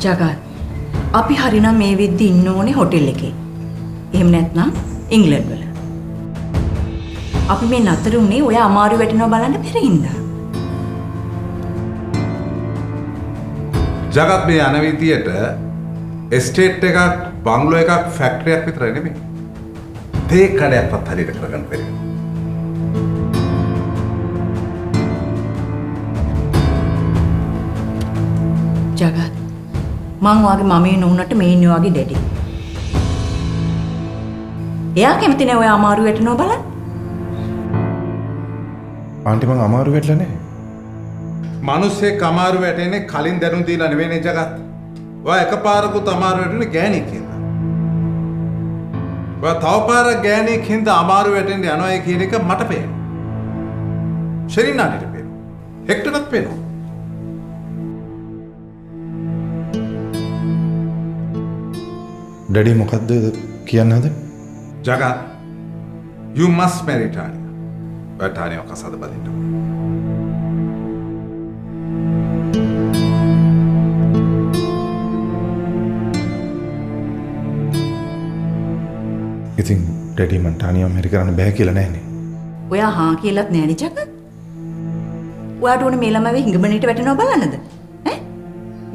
ජගත් අපි හරිනම් මේ වෙද්දි ඉන්න ඕනේ හොටෙල් එකේ. එහෙම නැත්නම් ඉංග්‍රීසි වල. අපි මේ නතර උනේ ඔය අමාරු වැටෙනවා බලන්න බැරි හින්දා. ජගත් මේ යන විදියට එස්ටේට් එකක් බංගලෝ එකක් ෆැක්ටරියක් විතර නෙමෙයි. තේ කඩයක්වත් හරියට කරගන්න බැරි. ජගත් මං වාගේ මමේ නුනට මේ ඉන්නේ වාගේ ඩැඩි. එයා කැමති නෑ ඔය අමාරු වැටෙනවා බලන්න. ආන්ටි මං අමාරු වැටලා නෑ. මිනිස්සෙක් අමාරු වැටෙන්නේ කලින් දැනුම් දීලා නෙවෙයිනේ ජගත්. ඔයා එකපාරකුත් අමාරු වැටෙන්නේ ගෑණියෙක් හින්දා. ඔයා තව පාරක් ගෑණියෙක් හින්දා අමාරු වැටෙන්න යනවා කියන එක මට පේනවා. ශෙරිනාට පේනවා. හෙක්ටර්ටත් පේනවා. ඩැඩි මොකද්ද කියන්න හදන්නේ? Jagath you must marry Tanya. ඔයා ටානියව කසාද බඳින්න ඕනේ. ඉතින් ඩැඩි මන් ටානියව මෙරි කරන්න බෑ කියලා නෑනේ. ඔයා හා කියලාත් නෑනේ ජගත්. ඔයාට ඕනේ මේ ළමයි හිඟබණේට වැටෙනවා බලන්නද? ඈ?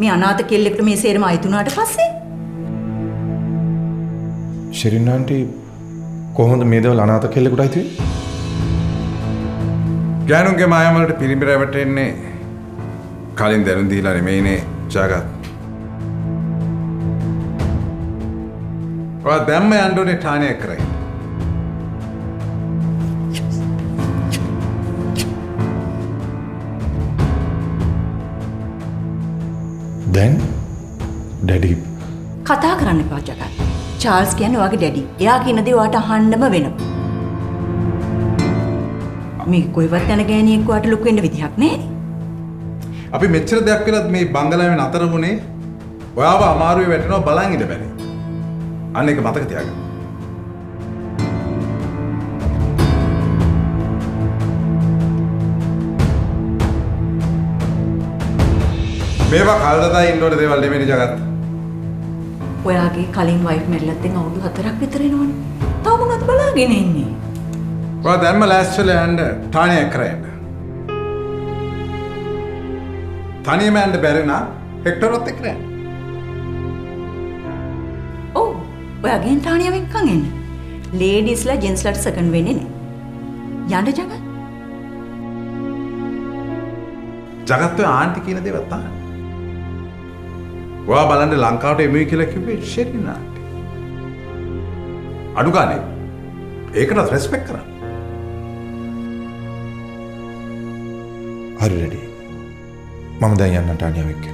මේ අනාථ කෙල්ලෙකුට මේ සේරම අයිතුනාට පස්සේ ශෙරින් ආන්ටි කොහොමද මේ දේවල් අනාථ කෙල්ලෙකුට අයිති වෙන්නේ? ගෑනුන්ගේ මායම් වලට පිරිමි රැවටෙන්නේ කලින් දැනුම් දීලා නෙමෙයිනේ ජගත්. ඔයා දැම්ම යන්න ඕනේ ටානිය කරේ. දැන් ඩැඩි කතා කරන්න එපා ජගත්. චාල්ස් කියන්නේ ඔයාගේ ඩැඩි. එයා කියන දේ ඔයාට අහන්නම වෙනවා. මේ කොයිවත් යන ගෑණියෙක් ඔයාට ලොකු වෙන්න විදිහක් නැහැ. අපි මෙච්චර දෙයක් කළත් මේ බංගලාවේ නතර වුණේ ඔයාව අමාරුවේ වැටෙනවා බලන් ඉඳ බැරි. අන්න ඒක මතක තියාගන්න. මේවා කල්දදා ඉන්න ඕන දේවල් නෙමෙයි ජගත්. ඔයාගේ කලින් වයිෆ් මැරිලත් දැන් අවුරුදු 4ක් විතර එනවනේ. තාම මොනවද බලාගෙන ඉන්නේ? ඔයා දැන්ම ලෑස්තිලා යන්න ටානිය කරේන්න. තනියම යන්න බැරි නම් හෙක්ටර්වත් එක්ක යන්න. ඔව්. ඔයාගෙන් ටානියව එක්කන් එන්න. ලේඩීස්ලා ජෙන්ට්ස්ලාට සෙකන්ඩ් වෙන්නේ නැහැ. යන්න ජගත්. ජගත් ඔය ආන්ටි කියන දේවත් අහන්න. ඔයා බලන්න ලංකාවට එමුයි කියලා කිව්වේ ශෙරින් ආන්ටි. අඩු ගානේ ඒකට රෙස්පෙක්ට් කරන්න. හරි ඩැඩි. මම දැන් යන්න ටානියව එක්ක.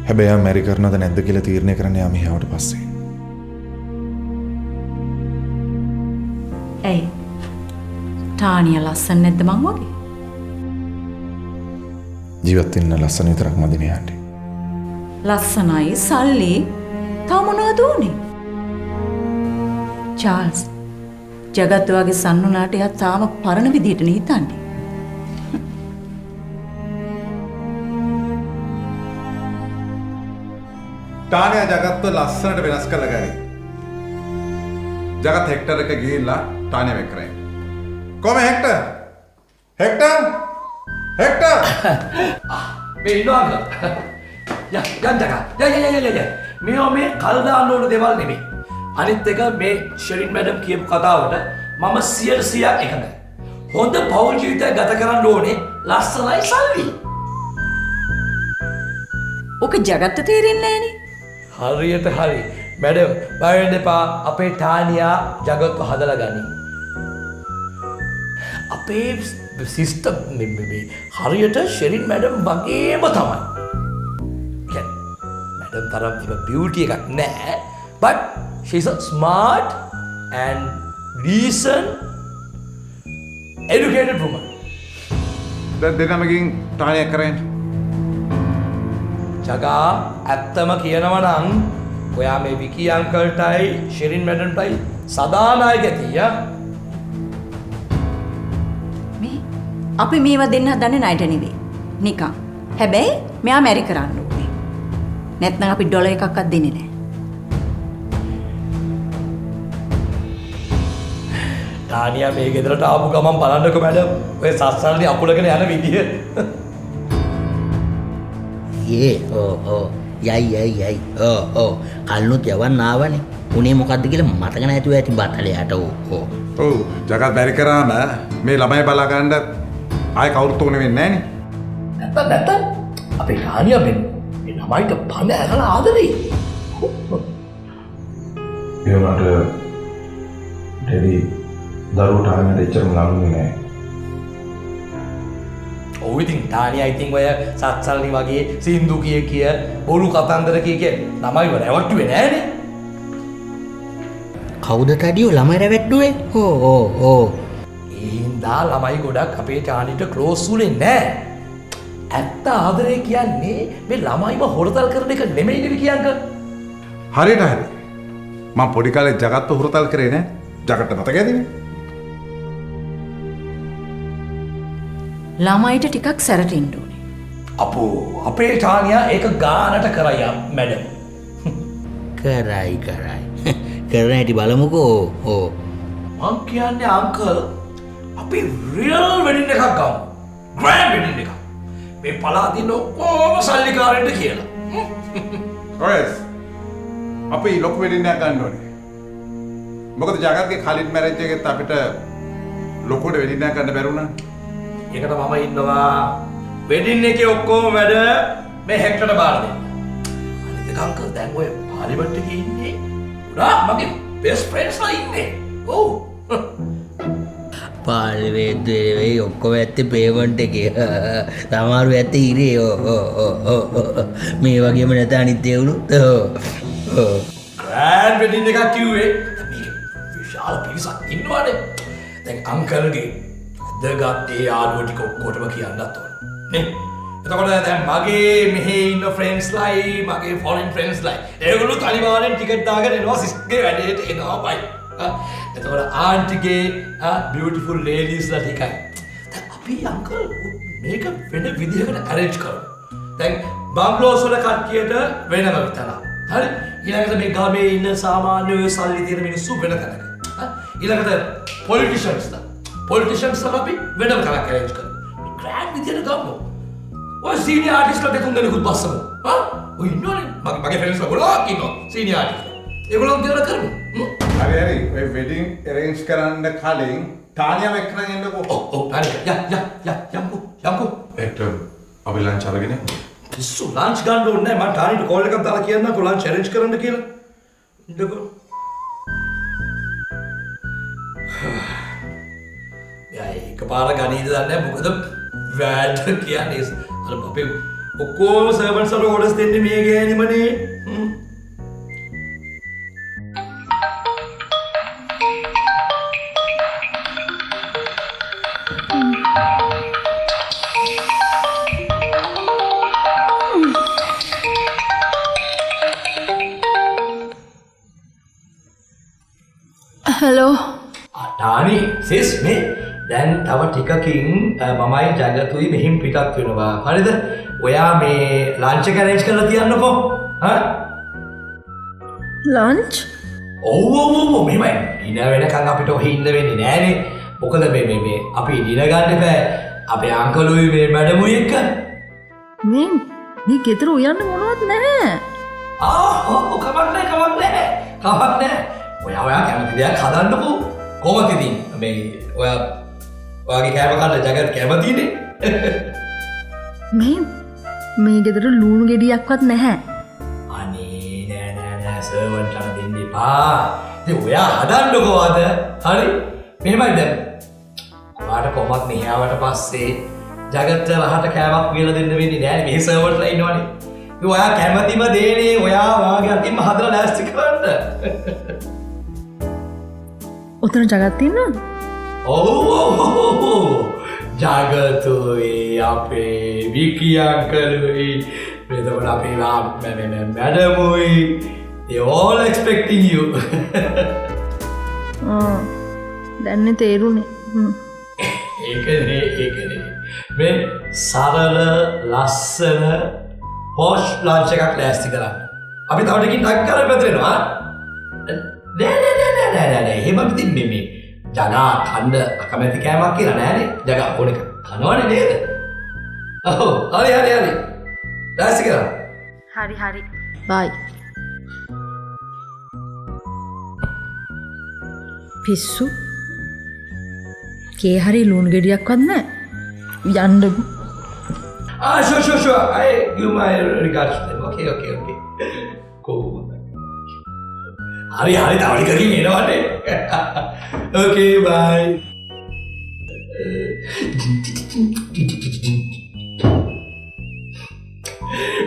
හැබැයි ආ මැරි කරනවද නැද්ද කියලා තීරණය කරන්න යා මෙහි ආවට පස්සේ. ඇයි? ටානිය ලස්සන නැද්ද මං වගේ? ජීවත් වෙන්න ලස්සන විතරක් මදිනේ ආන්ටි. ලස්සනයි සල්ලි තව මොනවද උනේ? චාල්ස් ජගත් වගේ සන්නුනාට එයා තාම පරණ විදියට නේ හිතන්නේ. ටානියා ජගත්ව ලස්සනට වෙනස් කරලා ගනි. ජගත් හෙක්ටර් එක ගිහිල්ලා ටානියව එක්ක කරේ. කොහමද හෙක්ටර්? හෙක්ටර්? හෙක්ටර්! මේ ඉන්නවද? යන්න ජගත්. ය. මේ කල් දාන්න ඕන දේවල් නෙමෙයි. අනිත් එක මේ ශෙරින් මැඩම් කියපු කතාවට මම 100% එකඟයි. හොඳ පෞල් ජීවිතයක් ගත කරන්න ඕනේ ලස්සනයි සල්ලි. ඔක ජගත්ට තේරෙන්නේ නැහනේ. හරියට හරි. මැඩම් බය වෙන්න එපා. අපේ ටානියා ජගත්ව හදලා ගනි. අපේ සිස්ටර් මේ හරියට ශෙරින් මැඩම් වගේම තමයි. මැඩම් තරම් බියුටි එකක් නෑ. But she's a smart and decent, educated woman. දැන් දෙනමකින් ටානිය කරේ. ජගා ඇත්තම කියනවා නම් ඔයා මේ විකි අංකල්ටයි ශෙරින් මැඩම්ටයි සදානායක ඇතිය. මේ අපි මේවා දෙන්න හදන්නේ ණයට නෙවෙයි. නිකන්. හැබැයි මෙයා මැරි කරන්න ඕනේ. නැත්නම් අපි ඩොලර් එකක්වත් දෙන්නේ නැහැ. තානියා මේ ගෙදරට ආපු ගමන් බලන්නකෝ මැඩම්. ඔය සස්සල්ලි අකුලගෙන යන විදිය. යයි කල්නුත් යවන්න ආවනේ. උනේ මොකද්ද කියලා මතක නැතුව ඇති බතලයට ඔව් ජගත් බැරි කරාම මේ ළමයි බලා ගන්න ආයෙ කවුරුත් ඕනේ වෙන්නේ නැහනේ. නැත්තම් අපේ තානියා මේ ළමයිට පණ ඇරලා ආදරේ. ඒ වුණාට ඩෙඩි දරුවට ආයෙත් එච්චරම ලඟුනේ නැහැ. ඔව් ඉතින් තානියා ඉතින් ඔය සත්සල්ලි වගේ සින්දු කිය බොරු කතන්දර කිය ළමයිව රැවට්ටුවේ නෑනේ. කවුද තඩියෝ ළමයි රැවැට්ටුවේ? ඒ හින්දා ළමයි ගොඩක් අපේ ටානිට ක්ලෝස් වුණේ නෑ. ඇත්ත ආදරේ කියන්නේ මේ ළමයිව හොරතල් කරන එක නෙමෙයි නේ කියංක. හරියට හරි. මම පොඩි කාලේ ජගත්ව හුරතල් කරේ නෑ. ජගත්ට මතකයිද? ළමයිට ටිකක් සැරටින්න ඕනේ. අපෝ අපේ ටානියා ඒක ගානට කරයි මැඩම්. කරයි කරන හැටි බලමුකෝ. මං කියන්නේ අංකල් අපි රියල් වෙඩින් එකක් ගමු. ග්‍රෑන්ඩ් වෙඩින් එකක්. මේ පළාතින් ඔක්කොම සල්ලිකාරයන්ට කියලා. ඔයස් අපි ලොකු වෙඩින් එකක් ගන්න ඕනේ. මොකද ජගත්ගේ කලින් මැරේජ් එකෙත් අපිට ලොකුට වෙඩින් එකක් ගන්න බැරුණා. ඒකට මම ඉන්නවා වෙඩින් එකේ ඔක්කොම වැඩ මේ හෙක්ටරට බාර දෙන්න. අනිත් එක අංකල් දැන් ඔය පාර්ලිමේන්තු එකේ ඉන්නේ උනා මගේ බෙස්ට් ෆ්‍රෙන්ඩ්ස්ලා ඉන්නේ. ඔව්. පාර්ලිමේන්තුවේ වෙයි ඔක්කොම ඇත්තේ පේමන්ට් එකේ. සමහරු ඇත්තේ ඉරේ. මේ වගේම නැත අනිත් ඒවලුත්. ග්‍රෑන්ඩ් වෙඩින් එකක් කිව්වේ මේක විශාල පිරිසක් ඉන්නවානේ. දැන් අංකල්ගේ දගත්තේ යාළුවෝ ටික ඔක්කොටම කියන්නත් ඕන නේ. එතකොට දැන් මගේ මෙහි ඉන්න ෆ්‍රෙන්ඩ්ස්ලායි මගේ ෆොරින් ෆ්‍රෙන්ඩ්ස්ලායි ඒගොල්ලෝ අනිවාර්යෙන් ටිකට් දාගෙන එනවා සිස්ගේ වැඩේට එනවා බයි. එතකොට ආන්ටිගේ බියුටිෆුල් ලේඩීස්ලා ටිකයි. දැන් අපි අංකල් මේක වෙන විදිහකට අරේන්ජ් කරමු. දැන් බංග්ලෝස් වල කට්ටියට වෙනම විතර. හරි. ඊළඟට මේ ගමේ ඉන්න සාමාන්‍ය ඔය සල්ලි තියෙන මිනිස්සු වෙන තැනක. ඊළඟට පොලිටිෂියන්ස්ලා පොලිටිෂියන්ස් අපි වෙනම කරක් අරේන්ජ් කරමු. මේ ග්‍රෑන්ඩ් විදියට ගමු. ඔය සීනියර් ආටිස්ට්ලා දෙතුන් දෙනෙකුත් බස්සමු. ඔය ඉන්නවනේ මගේ ෆ්‍රෙන්ඩ්ස්ලා ගොඩක් ඉන්නවා සීනියර් ආටිස්ට්ලා. ඒගොල්ලෝ දෙවර කරමු. හරි ඔය වෙඩින් අරේන්ජ් කරන්න කලින් තානියාම එක්කන් එන්නකෝ. ඔව් යම්කෝ. ඒකට අපි ලන්ච් අරගෙන පිස්සු ලන්ච් ගන්න ඕනේ නැහැ. මම ටානිට කෝල් එකක් දාලා කියන්නම්කෝ ලන්ච් අරේන්ජ් කරන්න කියලා. ඉන්නකෝ. එකපාර ගනීද දන්නේ මොකද වැට කියන්නේ අර අපේ ඔක්කොම සර්වන්ට්ස් වල ඕඩර්ස් දෙන්නේ මේ ගෑනිමනේ. හලෝ. ටානි සිස් මේ දැන් තව ටිකකින් මමයි ජගතුයි මෙහින් පිටත් වෙනවා. හරිද? ඔයා මේ ලන්ච් එක අරේන්ජ් කරලා තියන්නකෝ. ලන්ච්? ඔව් මෙහෙමයි. ඩිනර් වෙනකන් අපිට ඔහි ඉන්න වෙන්නේ නෑනේ. මොකද මේ අපි ඩිනර් ගන්න බෑ. අපේ අංකලුයි මේ මැඩමුයි එක්ක. මේ ගෙදර උයන්න මොනවත් නැහැ. කමක් නැහැ. ඔයා කැමති දෙයක් හදන්නකෝ. කොහොමද ඉතින් මේ ඔයාගේ කෑම කන්න ජගත් කැමතිනේ. මේ ගෙදර ලුණු ගෙඩියක්වත් නැහැ. අනේ නෑ සර්වන්ට්ලට දෙන්න එපා. ඉතින් ඔයා හදන්නකෝ අද. හරි? මෙහෙමයි දැන්. ඔයාට කොහොමත් මෙහි ආවට පස්සේ ජගත්ට රහට කෑමක් කියලා දෙන්න වෙන්නේ නෑනේ. මෙහි සර්වන්ට්ලා ඉන්නවනේ. ඉතින් ඔයා කැමතිම දේනේ ඔයා ඔයාගේ අතින්ම හදලා ලෑස්ති කරන්න. ඔතන ජගත් ඉන්නවද? ඔව් ජගතුයි අපේ විකි අංකලුයි එතකොට අපේ මැඩමුයි they all expecting you. දැන්නේ තේරුනේ. ඒකනේ මේ සරල ලස්සන පොෂ් ලන්ච් එකක් ලෑස්ති කරන්න. අපි තව ටිකකින් ඩක් කරලා පැතුවෙනවා. නෑ එහෙම ඉතින් මේ ජගා කන්න අකමැති කෑමක් කියලා නෑනේ. ජගා ඕන එක කනවනේ නේද? ඔව් හරි. ලෑස්ති කරන්න. හරි. බයි. පිස්සු. කේ හරි ලුණු ගෙඩියක්වත් නැහැ. යන්න. Sure. I give my regards to them. Okay. Cool. Hari tawari kering enawane. Okay, bye.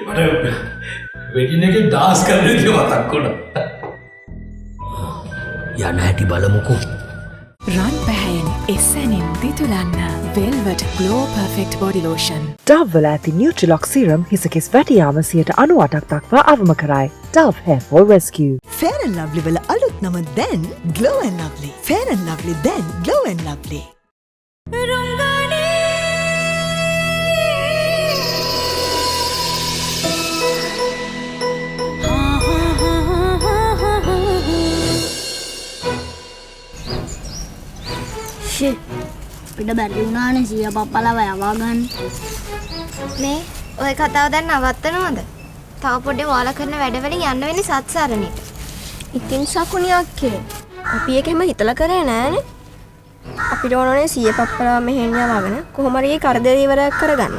Mata wedding එකේ dance කරන්න කියලා මතක් වුණා. යන්න හැටි බලමුකෝ. රන් පැහැයෙන් එස්සැනින් දිතුලන්න වෙල්වට glow perfect body lotion. Dove වල ඇති Nutrilock serum හිසකෙස් වැටියාම 98ක් දක්වා අවම කරයි. Dove Hair Fall Rescue. Fair and Lovely වල අලුත් නම දැන් Glow and Lovely. Fair and Lovely දැන් Glow and Lovely. පිට බැරි වුණානේ සිය පප්පලව යවා ගන්න. මේ ඔය කතාව දැන් නවත්තනවද? තව පොඩ්ඩේ වාලා කරන වැඩවලින් යන්න වෙන්නේ සත්සාරණේට. ඉතින් සකුණි අක්කේ. අපි එකෙම හිතලා කරේ නෑනේ. අපිට ඕනනේ සිය පප්පලව මෙහෙන් යවගෙන කොහොම හරි කරදර ඉවරයක් කරගන්න.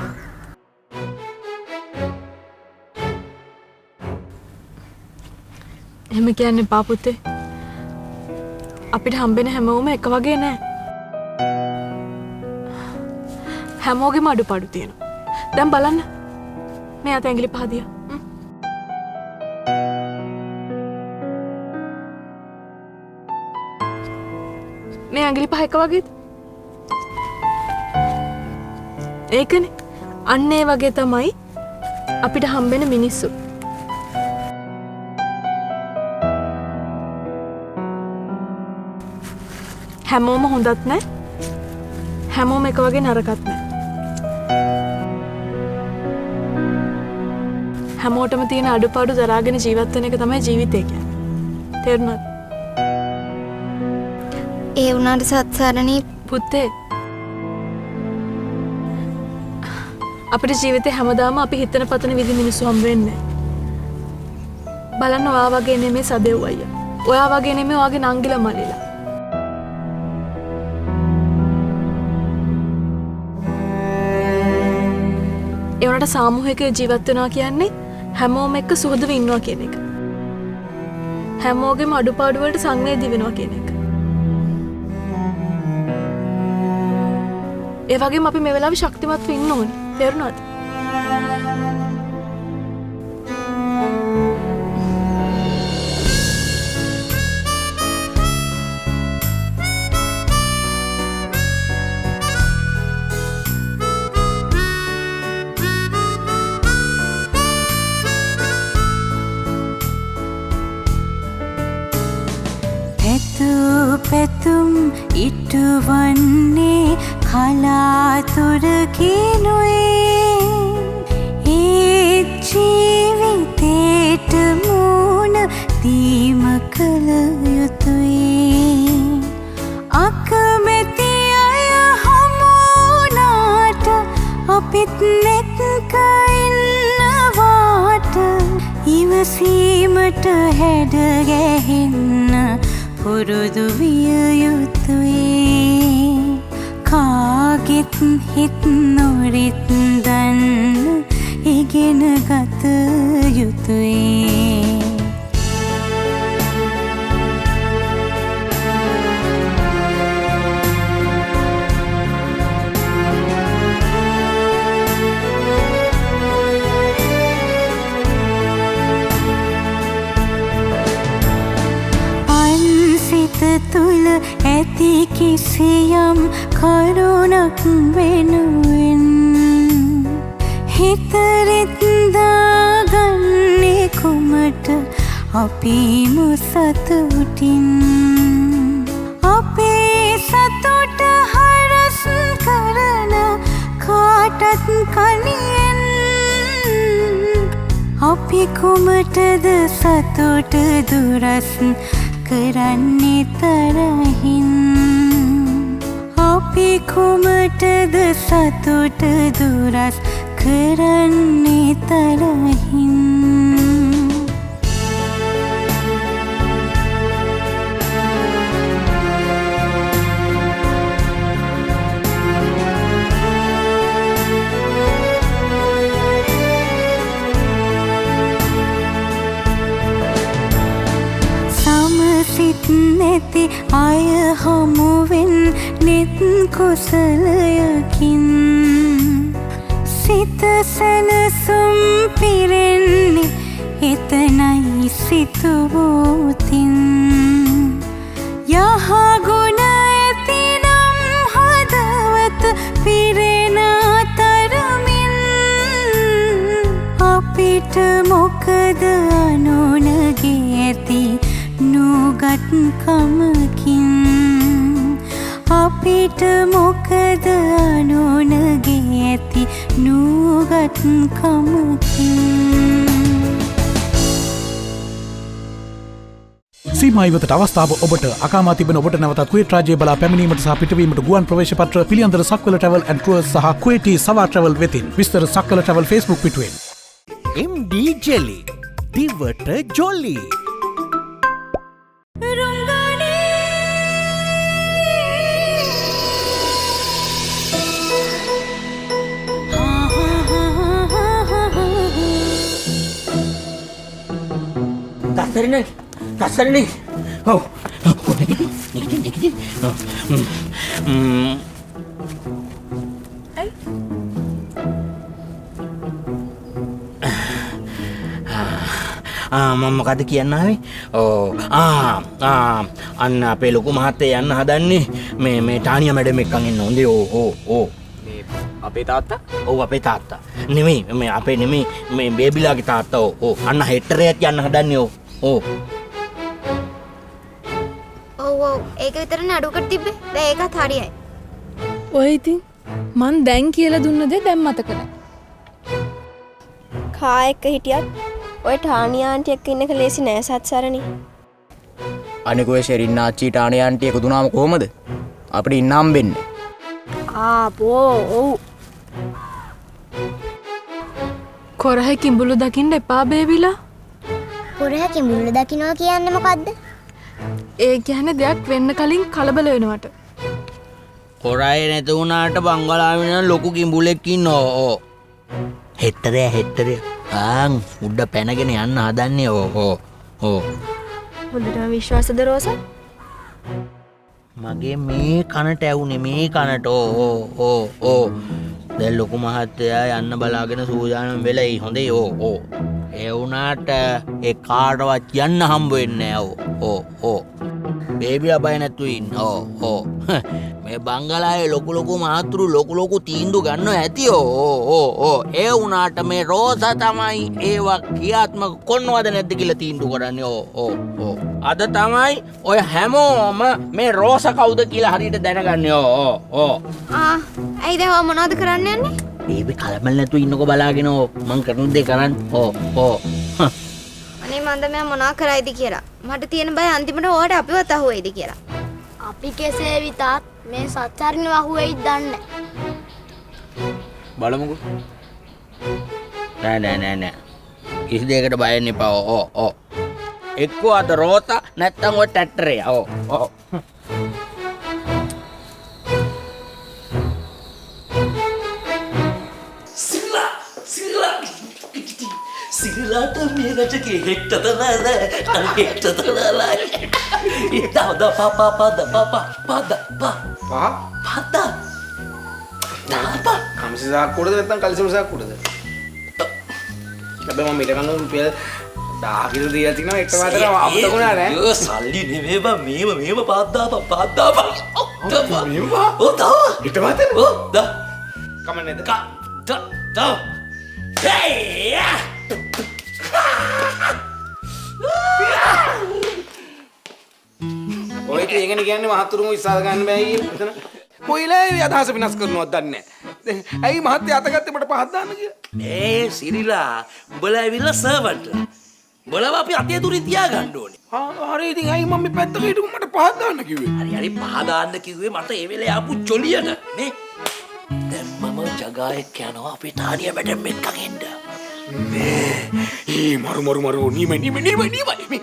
එහෙම කියන්නේ පාපුතේ. අපිට හම්බෙන හැමෝම එක වගේ නෑ. හැමෝගෙම අඩුපාඩු තියෙනවා. දැන් බලන්න. මේ අත ඇඟිලි පහ දියා. මේ ඇඟිලි පහ එක වගේද? ඒකනේ. අන්න ඒ වගේ තමයි අපිට හම්බෙන මිනිස්සු. හැමෝම හොඳත් නෑ. හැමෝම එක වගේ නරකත් නෑ. හැමෝටම තියෙන අඩුපාඩු දරාගෙන ජීවත් වෙන එක තමයි ජීවිතය කියන්නේ. තේරුණාද? ඒ වුණාට සත්සාරණී පුතේ. අපේ ජීවිතේ හැමදාම අපි හිතන පතන විදි මිනිස්සු හම්බ වෙන්නේ නැහැ. බලන්න ඔයා වගේ නෙමෙයි සදෙව් අයියා. ඔයා වගේ නෙමෙයි ඔයාගේ නංගිලා මල්ලිලා. ඒ වුණාට සාමූහික ජීවත් වෙනවා කියන්නේ හැමෝම එක්ක සුහදව ඉන්නවා කියන එක. හැමෝගෙම අඩුපාඩු වලට සංවේදී වෙනවා කියන එක. ඒ වගේම අපි මේ වෙලාවේ ශක්තිමත්ව ඉන්න ඕනේ. තේරුණාද? පැතුම් ඉටුවන්නේ කලාතුරකිනුවේ ඒ ජීවිතේට මුණ දීම කළ යුතුයි අකමැති අය හමුණාට අපිත් එක්ක ඉන්නවාට ඉවසීමට හැඩ ගැහෙන්න පුරුදු විය යුතුයි කාගෙත් හිත් නොරිත් දන්න ඉගෙන ගත යුතුයි තුළ ඇති කිසියම් කරුණක් වෙනුවෙන් හිතරිත්දාගන්නේ කුමට අපිම සතුටින් අපේ සතුට හරස් කරන කාට කලියෙන් අපි කුමටද සතුට දුරස් කරන්නේ තරහින් අපි කුමටද සතුට දුරස් කරන්නේ තරහින් සිත් නැති අය හමුවෙන් නෙත් කුසලයකින් සිත සැනසුම් පිරෙන්නේ එතනයි සිතුවෝතින් යහගුණ ඇතිනම් හදවත පිරෙන තරමින් අපිට මොකද අනුනගේ ඇති නූගත් කමකින් අපිට මොකද අනුනගේ ඇති නූගත් කමකින් සීමා ඉවතට අවස්ථාව ඔබට අකාමා තිබෙන ඔබට නැවතත් කුවේට් රාජ්‍යය බලා පැමිණීමට සහ පිටවීමට ගුවන් ප්‍රවේශ පත්‍ර පිළියන්දර සක්වල ට්‍රැවල් ඇන්ඩ් ටුවර්ස් සහ කුවේටි සවා ට්‍රැවල් වෙතින් විස්තර සක්වල ට්‍රැවල් Facebook පිටුවෙන් MD ජෙලි දිවට ජොලි Kasarni. Oh. Nikit. Ay. මම මොකද කියන්න ආවේ? අන්න අපේ ලොකු මහත්තයා යන්න හදන්නේ මේ ටානියා මැඩම් එක්කන් එන්න හොඳේ. ඕ. මේ අපේ තාත්තා? ඔව් අපේ තාත්තා. නෙමෙයි මේ අපේ නෙමෙයි මේ බේබිලාගේ තාත්තා. ඕ. අන්න හෙට්ටරයක් යන්න හදන්නේ. ඕ. ඔව් ඒක විතරනේ අඩුවකට තිබ්බේ. දැන් ඒකත් හරියයි. ඔය ඉතින් මං දැන් කියලා දුන්න දේ දැන් මතක නැහැ. කා එක්ක හිටියත් ඔය ටානියා ආන්ටි එක්ක ඉන්න එක ලේසි නෑ සත්සරණි. අනික ඔය ෂෙරින් ආච්චි ටානියා ආන්ටි එකතු වුණාම කොහමද? අපිට ඉන්න හම්බෙන්නේ. ඔව්. කොරහ කිඹුලු දකින්න එපා බේබිලා. කොරහ කිඹුලු දකින්නවා කියන්නේ මොකද්ද? ඒ කියන්නේ දෙයක් වෙන්න කලින් කලබල වෙනවට. කොරාය නැති වුණාට බංගලාවේ නම් ලොකු කිඹුලෙක් ඉන්නවා. හෙට්ටරය. උඩ පැනගෙන යන්න හදන්නේ. හොඳට විශ්වාසද රෝස? මගේ මේ කනට ඇවුනේ මේ කනට. දැන් ලොකු මහත්තයා යන්න බලාගෙන සූදානම් වෙලයි. හොඳේ. ඒ වුණාට ඒ කාටවත් යන්න හම්බ වෙන්නේ නැහැ. බේබිලා බය නැතුව ඉන්න. මේ බංගලාවේ ලොකු මාතුරු ලොකු තීන්දුව ගන්නවා ඇති. ඒ වුණාට මේ රෝසා තමයි ඒවා ක්‍රියාත්මක කරනවද නැද්ද කියලා තීන්දුව කරන්නේ. අද තමයි ඔය හැමෝම මේ රෝසා කවුද කියලා හරියට දැනගන්නේ. ඇයි දැන් ඔයා මොනවද කරන්න යන්නේ? බේබි කලබල නැතුව ඉන්නකෝ බලාගෙන. මං කරන දේ කරන්න. අනේ මන්ද මම මොනවා කරයිද කියලා. මට තියෙන බය අන්තිමට ඔයාට අපිවත් අහුවෙයිද කියලා. අපි කෙසේ විතත් මේ සත්සරණිව අහුවෙයිද දන්නේ බලමුකෝ. නෑ. කිසි දෙයකට බය වෙන්න එපා. එක්කෝ අද රෝසා නැත්තම් ඔය ටැට්ටරේ. සිරිලාට මේ රජකේ හෙට්ටතනල හෙට්ටතනලයි. ඉතවද පාපා පද කම්සි සාක්කුවටද නැත්නම් කලිසම සාක්කුවටද? හැබැයි මම ඊට කන්න රුපියල් 10 කිලෝ දීලා තිනවා එක මාතර අමතකුණා නෑ. යෝ සල්ලි නෙමෙයි බං මේම පාද්දාපන්. ඔව් තව ඊට මාතර? ඔව් දා කමන්නේද? තව හේ ඔය ඉතින් ඒකනේ කියන්නේ මහතුරුම විශ්වාස ගන්න බෑ කියන එතන. කොයිලා අදහස විනාශ කරනවද දන්නේ නැහැ. ඇයි මහත්තය අතගත්තේ මට පහත් දාන්න කියලා? ඒ සිරිලා උඹලා ඇවිල්ලා සර්වන්ට්. උඹලා අපි අතේ දුරින් තියාගන්න ඕනේ. හරි ඉතින් ඇයි මම මේ පැත්තක හිටපු මට පහත් දාන්න කිව්වේ? හරි පහ දාන්න කිව්වේ මට ඒ වෙලේ ආපු ජොලියට නේ. දැන් මම ජගායක් යනවා අපේ තානිය මැඩම් එක්කන් එන්න. ඒ මරු නිම මේ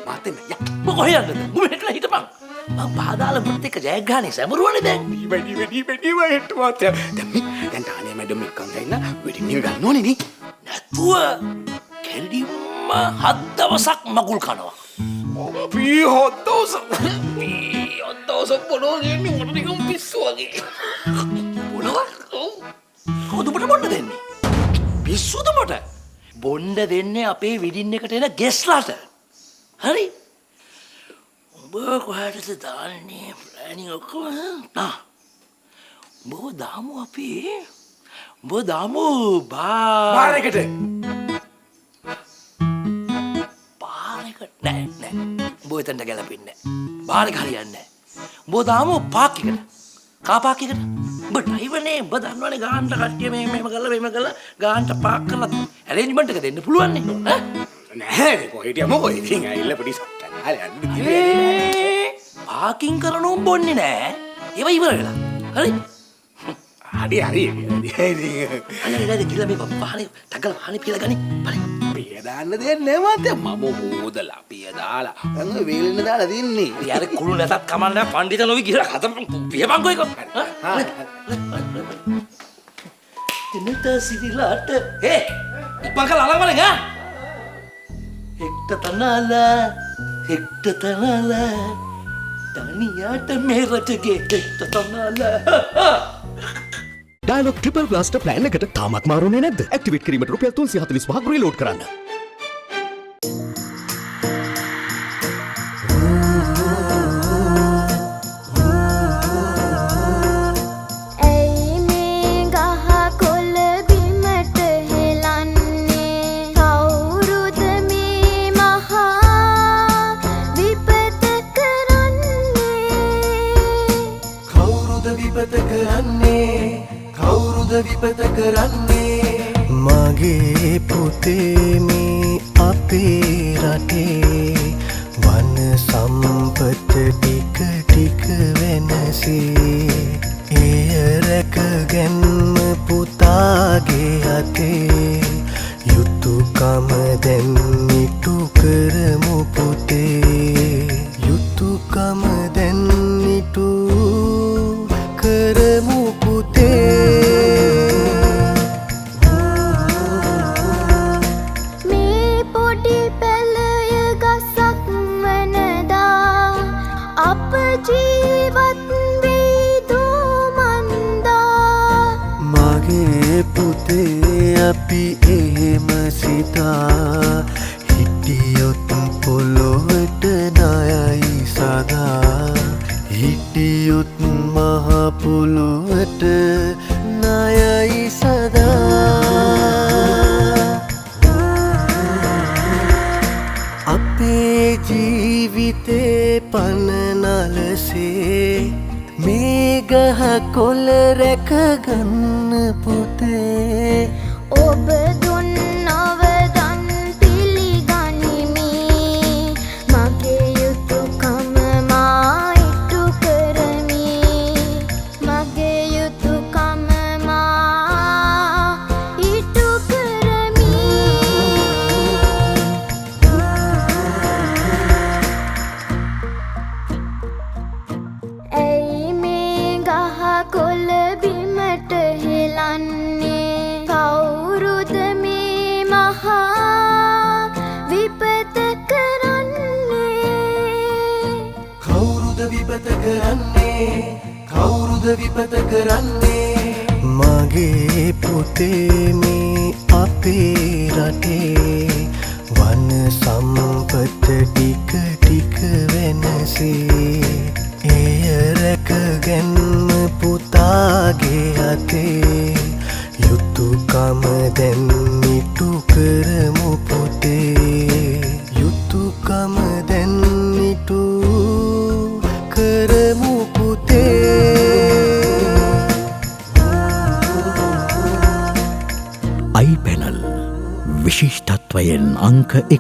මාතේ නෑ. මොකෝ කොහෙන්ද? උඹ හෙටලා හිටපන්. මම පාදාලා පුත් එක්ක ජයග්‍රහණේ සැමරුවනේ දැන්. නිම හෙට මාතේ. දැන් තානිය මැඩම් එක්කන් ගිහින් වෙඩින් එක ගන්න ඕනේ නේ. නැතුව කෙලින්ම 7 දවසක් මගුල් කනවා. පී හොද්දෝස පොඩෝ දෙන්නේ මොන නිකම් පිස්සු වගේ. මොනවා? කවුද උඹට බොන්න දෙන්නේ? පිස්සුද මට? බොන්න දෙන්නේ අපේ විඩින් එකට එන ගෙස්ලාට. හරි? උඹ කොහටද දාන්නේ ප්ලෑනින් ඔක්කොම? උඹ දාමු අපි. උඹ දාමු බාරකට. නෑ උඹ එතනට ගැලපෙන්නේ නෑ. බාරක හරියන්නේ නෑ. උඹ දාමු පාක් එකට. කා පාක් එකට. උඹ ඩ්‍රයිවර්නේ උඹ දන්නවනේ ගාන්ට කට්ටිය මෙහෙම කරලා ගාන්ට පාක් කරලා ඇරේන්ජ්මන්ට් එක දෙන්න පුළුවන් නේ. නෑ කොහෙට යමු කොහෙ ඉතින් ඇවිල්ලා පොඩි සට්ටක් හරි යන්න. පාකින් කරනෝ බොන්නේ නෑ. ඒවා ඉවර වෙලා. හරි? හරි. අනේ ගිහලා මේ පහනේ ටගල පහනේ පියලා ගනි. පිය දාන්න දෙන්නේ නෑ මාතේ. මම හොදලා පිය දාලා. දැන් ඔය වේලෙන්න දාලා දින්නේ. යාර කුළු නැතත් කමන්න පඬිත නොවි ගිහලා හතපන් පියපන්කෝ එක. දෙන්නත සිරිලාට ඉපං කල අලං වලින් හෙක්ට තනලා තනියට මේ රටගේ හෙක්ට තනලා. ඩයලොග් ට්‍රිපල් බ්ලාස්ටර් ප්ලෑන් එකට තාමත් මාරුනේ නැද්ද? ඇක්ටිවේට් කිරීමට රුපියල් 345ක් රීලෝඩ් කරන්න. විපත කරන්නේ මගේ පුතේ මේ අපේ රටේ වන සම්පත ටික වෙනසේ එය රැකගැන්ම පුතාගේ අතේ යුතුයකම දැන් ඉටු කරමු පුතේ යුතුයකම දැන් ඉටු කරමු පුතේ. අපි එහෙම සිතා හිටියොත් පොළොවට ණයයි සදා හිටියොත් මහ පොළොවට ණයයි සදා අපේ ජීවිතේ පනනලසේ මේ ගහ කොළ රැකගන්න පුතේ ඔබ දුන්නව දන් පිළිගනිමි මගේ යුතුයකම මා ඉටු කරමි මගේ යුතුයකම මා ඉටු කරමි. ඇයි මේ ගහ කොළ බිමට හෙලන්නේ කවුරුද මේ මහා විපත කරන්නේ මගේ පුතේ මේ අපේ රටේ වන සම්පත ටික වෙනසේ එය රැකගැන්ම පුතාගේ අතේ යුතුයකම දැන් ඉටු කරමු පුතේ යුතුයකම දැන් ඉටු කරමු පුතේ. 1.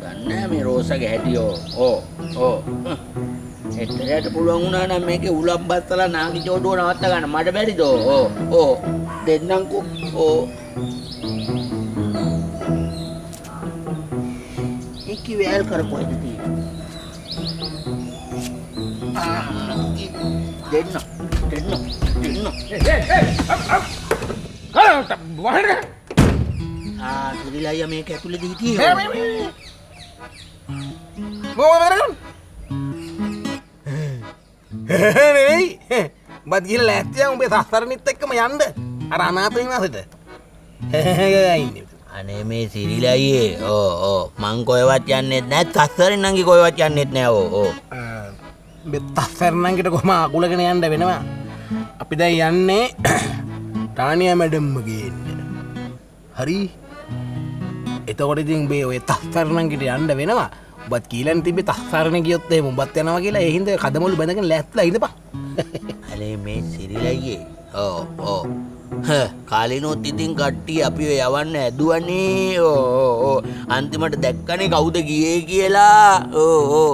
දන්නේ මේ රෝසගේ හැටියෝ ඕ එතරට පුළුවන් වුණා නම් මේකේ උලක් බස්සලා නාගි චෝටුව නවත්ත ගන්න මඩ බැරිද ඕ දෙන්නම්කෝ ඕ ඒකි වැල් කරපොයිද තියෙන්නේ දෙන්න සුරිලයිය මේක ඇතුලේ හිටියේ නෙවෙයි බත් ගිහලා ලෑස්තියක් උඹේ සස්සරනිත් එක්කම යන්න අර අනාථ නිවාසෙට අනේ මේ සිරිලයියේ ඕ මං කොහෙවත් යන්නෙත් නැත් සස්සරෙන් නංගි කොහෙවත් යන්නෙත් නෑ ඕ මේ සස්සරනංගිට කොහම අකුලගෙන යන්න වෙනවා අපි දැන් යන්නේ ටානියා මැඩම්ම ගේන්න හරි එතකොට ඉතින් මේ ඔය තස්සරනංගිට යන්න වෙනවා ඔබත් කීලන් තිබ්බේ තස්සරණ ගියොත් එහෙම ඔබත් යනවා කියලා ඒ හින්දා කදමොළු බැඳගෙන ලෑස්තිලා ඉඳපන් අනේ මේ සිරිලයියේ ඕ කාලිනොත් ඉතින් කට්ටිය අපිව යවන්න ඇදුවනේ ඕ අන්තිමට දැක්කනේ කවුද ගියේ කියලා ඕ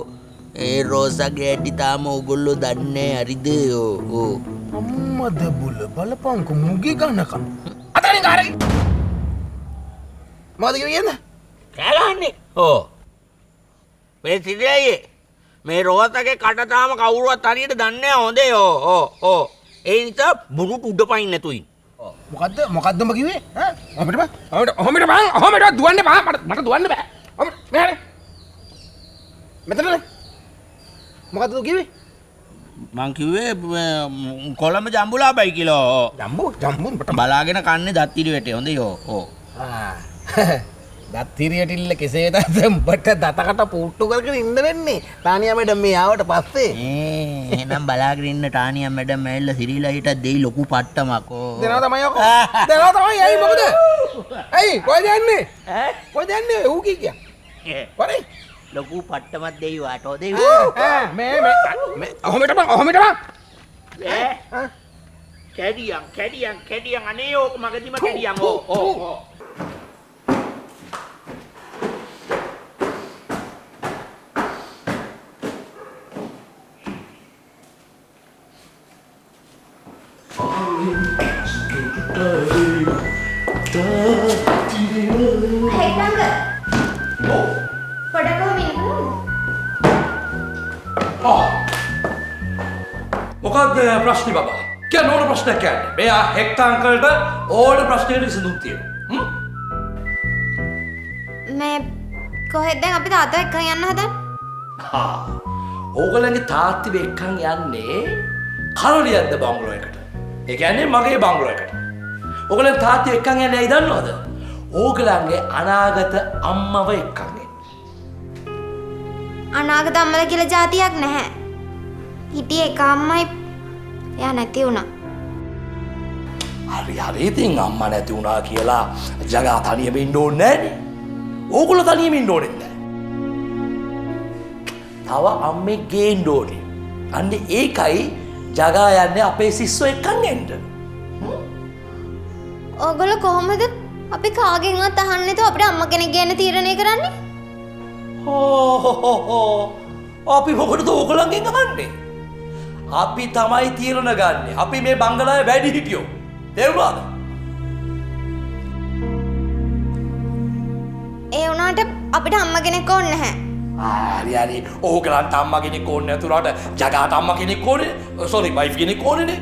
ඒ රෝසගේ ඇටි තාම ඔයගොල්ලෝ දන්නේ හරිද ඕ අම්මද බුල බලපංකෝ මුගේ ගන්නකම් අතරින් කාරේ මොකද කියන්නේ කෑගහන්නේ ඕ මේ සිරිලයියේ මේ රෝසගේ කට තාම කවුරුවත් හරියට දන්නේ නැහැ හොඳේ ඕ ඒ නිසා බුරුට උඩ පයින් නැතුයි මොකද්ද උඹ කිව්වේ ඈ ඔහොමට දුවන්න බෑ මට දුවන්න බෑ මෙහෙට මෙතන මොකද්ද කිව්වේ මං කිව්වේ කොළඹ ජම්බුලාපයි කියලා ජම්බු බලාගෙන කන්නේ දත් ඉරි වැටේ හොඳේ ඕ දත් ඉරියටිල්ල කෙසේ වෙතත් උඹට දතකට පුට්ටු කරගෙන ඉන්න වෙන්නේ ටානියා මැඩම් මේ ආවට පස්සේ එහෙනම් බලාගෙන ඉන්න ටානියා මැඩම් ඇවිල්ලා සිරිලයිට දෙයි ලොකු පට්ටමක් ඕ දෙනවා තමයි ඇයි මොකද ඇයි කොහෙද යන්නේ කොහෙද යන්නේ ඌ කිය වරේ ලොකු පට්ටමක් දෙයි වාට හොදේ මේ ඔහොමට කැඩියන් අනේ ඕක මගදිම කැඩියන් ඕ මොකක්ද ප්‍රශ්නේ බබා කියන්න ඕන ප්‍රශ්නයක් කියන්නේ මෙයා හෙක්ටර් අංකල්ට ඕන ප්‍රශ්නයකට විසඳුම් තියෙනවා මේ කොහෙද දැන් අපි තාත්තා එක්ක යන්න හදන්නේ ඕගොල්ලන්ගේ තාත්තිව එක්කන් යන්නේ කරලියද්ද බංගලෝ එකට ඒ කියන්නේ මගේ බංගලෝ එකට ඕගොල්ලන් තාත්තිව එක්කන් යන්නේ ඇයි දන්නවද ඕගොල්ලන්ගේ අනාගත අම්මව එක්කන් අනාගත අම්මලා කියලා જાතියක් නැහැ හිටියේ එක අම්මයි එයා නැති වුණා හරි ඉතින් අම්මා නැති වුණා කියලා ජගා තනියම ඉන්න ඕනේ නෑනේ ඕගොල්ලෝ තනියම ඉන්න ඕනේ නෑ තව අම්මෙක් ගේන්න ඕනේ අන්න ඒකයි ජගා යන්නේ අපේ සිස්සෝ එක්කන් එන්න ඕගොල්ලෝ කොහොමද අපි කාගෙන්වත් අහන්නේ නැතුව අපිට අම්මා කෙනෙක් ගේන්න තීරණය කරන්නේ අපි මොකටද ඕගොල්ලන්ගෙන් අහන්නේ අපි තමයි තීරණ ගන්න අපි මේ බංගලාවේ වැඩි හිටියෝ තේරුණාද ඒ වුණාට අපිට අම්මා කෙනෙක් ඕනේ නැහැ හරි ඕගලන්ට අම්මා කෙනෙක් ඕනේ නැතුණාට ජගාට අම්මා කෙනෙක් ඕනේ සෝරි වයිෆ් කෙනෙක් ඕනේනේ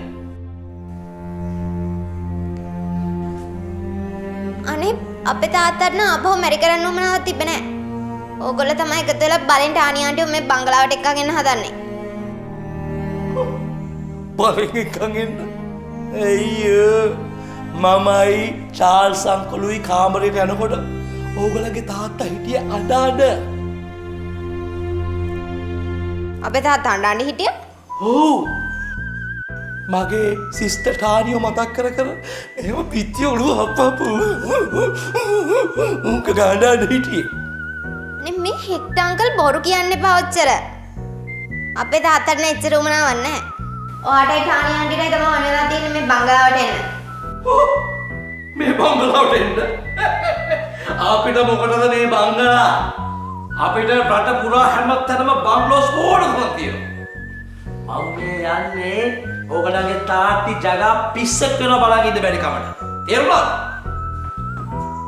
අනේ අපේ තාත්තට නම් අපව මැරි කරන්න උවමනාවක් තිබ්බේ නැහැ ඕගොල්ලෝ තමයි එකතු වෙලා බලෙන් ටානියාන්ට මේ බංගලාවට එක්කගෙන හදන්නේ බලෙන් එක්කන් එන්න අයියෝ මමයි චාල්ස් අංකලුයි කාමරේට යනකොට ඕගොල්ලන්ගේ තාත්තා හිටියේ අඬ අපේ තාත්තා අඬන්නේ හිටියා ඔව් මගේ සිස්ට ටානියෝ මතක් කර කර එහෙම පිච්චි ඔළුව හප්පපු උන්ක ගාඩාඩ හිටියේ. අනේ මේ හෙක්ට අංකල් බොරු කියන්න එපා ඔච්චර. අපේ තාත්තට එච්චර උමනාවක් නැහැ. ඔයාටයි ටානි ආන්ටිටයි තමයි ඕනෙලා තියෙන්නේ මේ බංගලාවට එන්න. මේ බංගලාවට එන්න? අපිට මොකටද මේ බංගලා? අපිට රට පුරා හැමතැනම බංගලෝස් ඕනකම තියෙනවා. මම මේ යන්නේ ඕගලගේ තාත්ති ජගා පිස්සක් වෙනවා බලන් ඉඳ බැරි කමට. තේරුණාද?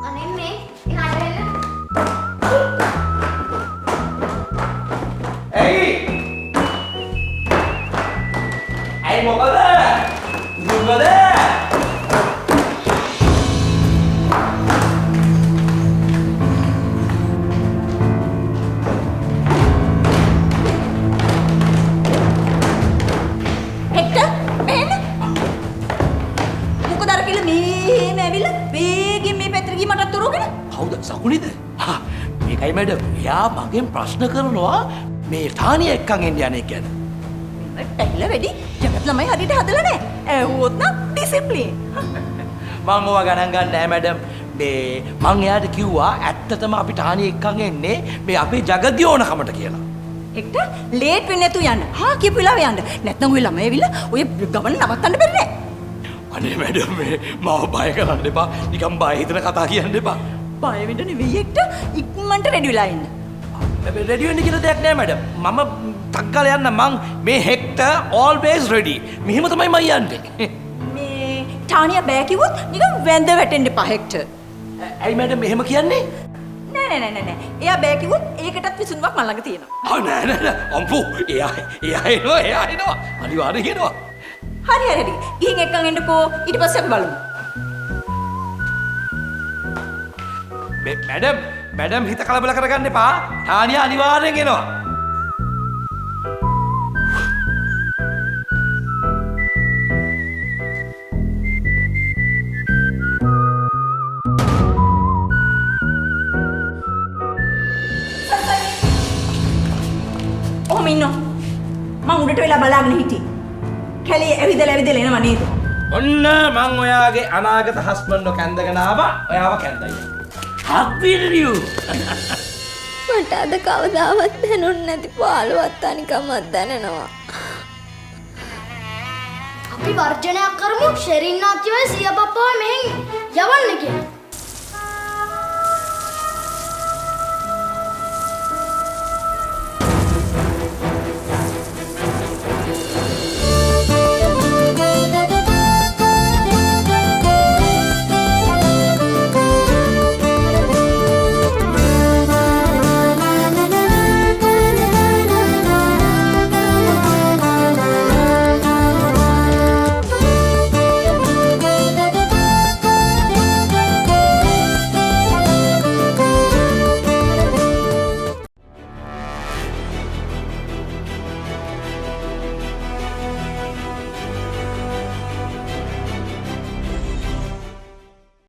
අනේ මේ එහාට එන්න. ඇයි? ඇයි මොකද? මොකද? කවුද සකුනිද? මේකයි මැඩම්. එයා මගෙන් ප්‍රශ්න කරනවා මේ ටානිය එක්කන් එන්න යන්නේ ගැන. ඇහිලා වැඩි ජගත් ළමයි හරියට හදලා නැහැ. ඇහුවොත් නම් ඩිසිප්ලින්. මම ඕවා ගණන් ගන්න නැහැ මැඩම්. මේ මං එයාට කිව්වා ඇත්තටම අපි ටානිය එක්කන් එන්නේ මේ අපේ ජගදී ඕනකමට කියලා. එක්ට ලේට් වෙන්නේ නැතු යන්න. හා කියපු වෙලාවෙ යන්න. නැත්නම් ඔය ළමයි ඇවිල්ලා ඔය ගමන නවත්තන්න බැරි නෑ. අනේ මැඩම් මේ මාව බය කරන්න එපා. නිකන් බය හිතන කතා කියන්න එපා. බය වෙන්න නෙවෙයි එක්ට ඉක්මනට රෙඩි වෙලා ඉන්න. රෙඩි වෙන්න කියලා දෙයක් නෑ මැඩම්. මම ටක්කල යන්න මං මේ හෙක්ට always ready. මෙහෙම තමයි මම යන්නේ. මේ ටානියා බෑ කිව්වොත් නිකන් වැඳ වැටෙන්න එපා හෙක්ට. ඇයි මැඩම් මෙහෙම කියන්නේ? නෑ. එයා බෑ කිව්වොත් ඒකටත් විසඳුමක් මම ළඟ තියෙනවා. නෑ. අම්පු එයා එනවා. අනිවාර්යෙන් එනවා. හරි. ගිහින් එක්කන් එන්නකෝ. ඊට පස්සේ අපි බලමු. මැඩම් හිත කලබල කරගන්න එපා. ටානියා අනිවාර්යෙන් එනවා. ඔහොම ඉන්නෝ. මං උඩට වෙලා බලාගෙන හිටියේ. කැලේ ඇවිදලා එනවා නේද? ඔන්න මං ඔයාගේ අනාගත හස්බන්ඩ් එක ඇඳගෙන ආවා. ඔයාව කැඳයි. Happy මට අද කවදාවත් දැනුන්නේ නැති පාළුවත් අනිකමක් දැනෙනවා. අපි වර්ජනයක් කරමු ෂෙරින් නාත්‍යවයි සිය පප්පව මෙහෙන් යවන්න කියලා.